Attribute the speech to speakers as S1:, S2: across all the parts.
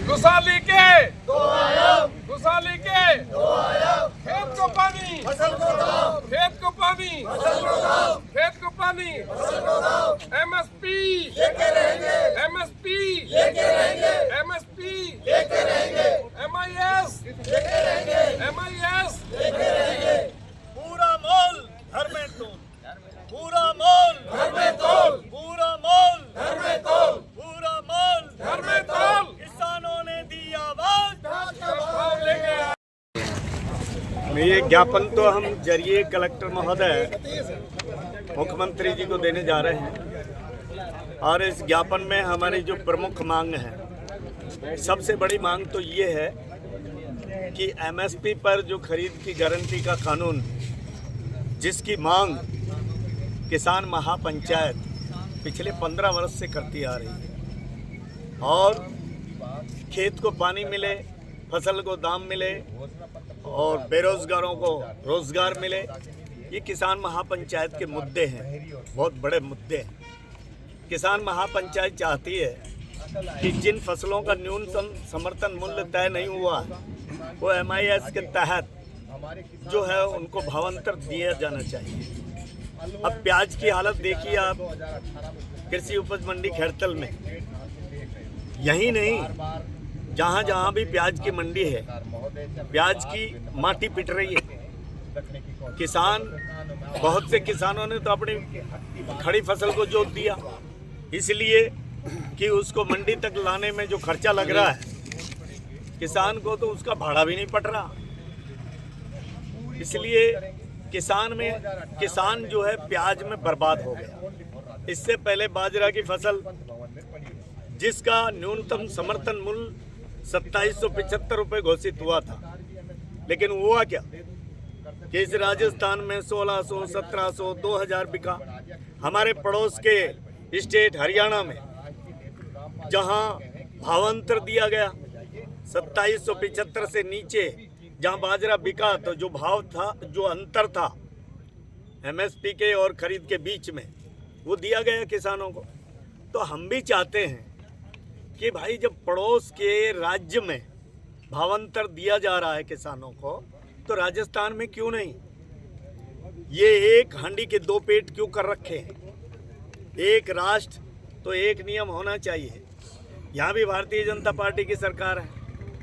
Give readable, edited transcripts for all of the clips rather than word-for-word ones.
S1: खुशहाली के
S2: दो आयाम,
S1: खुशहाली के
S2: दो आयाम,
S1: खेत को पानी,
S2: फसल को दाम,
S1: खेत को पानी,
S2: फसल को दाम,
S1: खेत को पानी,
S2: फसल को दाम,
S1: एमएसपी
S2: लेके रहेंगे,
S1: एमएसपी
S2: लेके रहेंगे,
S1: एमएसपी
S2: लेके रहेंगे,
S1: एमआईएस
S2: लेके रहेंगे,
S1: एमआईएस
S2: लेके रहेंगे।
S3: पूरा मोल घर में तोल, पूरा मोल
S2: घर में तोल,
S3: पूरा मोल
S2: घर में तोल,
S3: पूरा मोल
S1: घर में तोल
S3: किसानों ने दी आवाज।
S1: भाव लेके आ।
S3: ये ज्ञापन तो हम जरिए कलेक्टर महोदय मुख्यमंत्री जी को देने जा रहे हैं और इस ज्ञापन में हमारी जो प्रमुख मांग है, सबसे बड़ी मांग तो ये है कि एमएसपी पर जो खरीद की गारंटी का कानून, जिसकी मांग किसान महापंचायत पिछले 15 वर्ष से करती आ रही है और खेत को पानी मिले, फसल को दाम मिले और बेरोजगारों को रोजगार मिले, ये किसान महापंचायत के मुद्दे हैं, बहुत बड़े मुद्दे हैं। किसान महापंचायत चाहती है कि जिन फसलों का न्यूनतम समर्थन मूल्य तय नहीं हुआ वो एमआईएस के तहत जो है उनको भावांतर दिया जाना चाहिए। अब प्याज की हालत देखिए आप, कृषि उपज मंडी खैरतल में, यही नहीं जहाँ जहाँ भी प्याज की मंडी है, प्याज की माटी पिट रही है। किसान, बहुत से किसानों ने तो अपनी खड़ी फसल को जोत दिया, इसलिए कि उसको मंडी तक लाने में जो खर्चा लग रहा है किसान को, तो उसका भाड़ा भी नहीं पट रहा। इसलिए किसान जो है प्याज में बर्बाद हो गया। इससे पहले बाजरा की फसल जिसका न्यूनतम समर्थन मूल्य 2775 रुपये घोषित हुआ था, लेकिन हुआ क्या कि इस राजस्थान में 1600, 1700, 2000 बिका। हमारे पड़ोस के स्टेट हरियाणा में जहां भावांतर दिया गया 2775 से नीचे जहां बाजरा बिका, तो जो भाव था, जो अंतर था एमएसपी के और खरीद के बीच में, वो दिया गया किसानों को। तो हम भी चाहते हैं कि भाई जब पड़ोस के राज्य में भावांतर दिया जा रहा है किसानों को, तो राजस्थान में क्यों नहीं? ये एक हांडी के दो पेट क्यों कर रखे हैं? एक राष्ट्र तो एक नियम होना चाहिए। यहाँ भी भारतीय जनता पार्टी की सरकार है,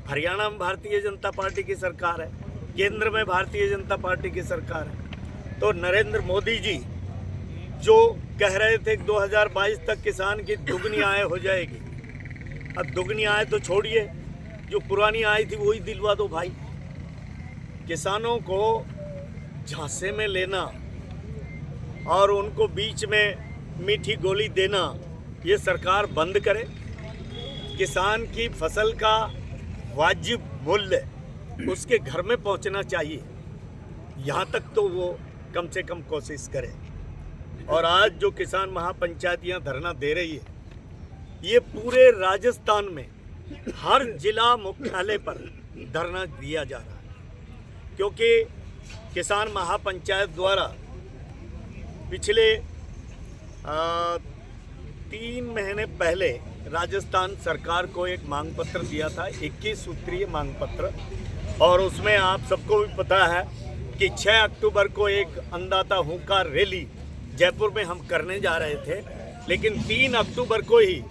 S3: हरियाणा में भारतीय जनता पार्टी की सरकार है, केंद्र में भारतीय जनता पार्टी की सरकार है। तो नरेंद्र मोदी जी जो कह रहे थे कि 2022 तक किसान की दुगनी आय हो जाएगी, अब दुगनी आय तो छोड़िए, जो पुरानी आय थी वही दिलवा दो भाई। किसानों को झांसे में लेना और उनको बीच में मीठी गोली देना, ये सरकार बंद करे। किसान की फसल का वाजिब मूल्य उसके घर में पहुंचना चाहिए, यहाँ तक तो वो कम से कम कोशिश करे। और आज जो किसान महापंचायत यहाँ धरना दे रही है, ये पूरे राजस्थान में हर जिला मुख्यालय पर धरना दिया जा रहा है, क्योंकि किसान महापंचायत द्वारा पिछले 3 महीने पहले राजस्थान सरकार को एक मांग पत्र दिया था, 21 सूत्रीय मांग पत्र, और उसमें आप सबको भी पता है कि 6 अक्टूबर को एक अन्नदाता हुंकार रैली जयपुर में हम करने जा रहे थे, लेकिन 3 अक्टूबर को ही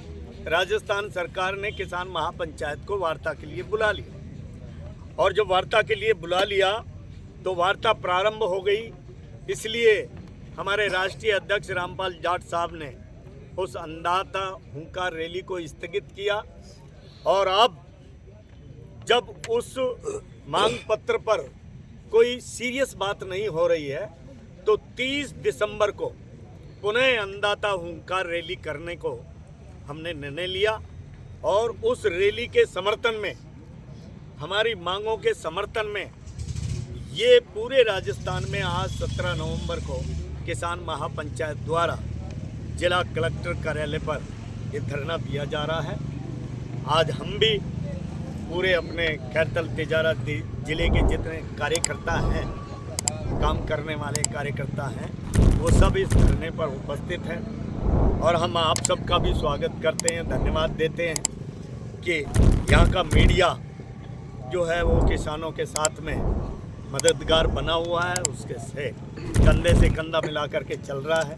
S3: राजस्थान सरकार ने किसान महापंचायत को वार्ता के लिए बुला लिया। और जब वार्ता के लिए बुला लिया तो वार्ता प्रारंभ हो गई। इसलिए हमारे राष्ट्रीय अध्यक्ष रामपाल जाट साहब ने उस अन्नदाता हुंकार रैली को स्थगित किया। और अब जब उस मांग पत्र पर कोई सीरियस बात नहीं हो रही है, तो 30 दिसंबर को पुनः अन्नदाता हुंकार रैली करने को हमने निर्णय लिया। और उस रैली के समर्थन में, हमारी मांगों के समर्थन में, ये पूरे राजस्थान में आज 17 नवंबर को किसान महापंचायत द्वारा जिला कलेक्टर कार्यालय पर ये धरना दिया जा रहा है। आज हम भी पूरे अपने खैरतल तिजारा जिले के जितने कार्यकर्ता हैं, काम करने वाले कार्यकर्ता हैं, वो सब इस धरने पर उपस्थित हैं और हम आप सबका भी स्वागत करते हैं, धन्यवाद देते हैं। कि यहाँ का मीडिया जो है वो किसानों के साथ में मददगार बना हुआ है, उसके से कंधे से कंधा मिला करके चल रहा है।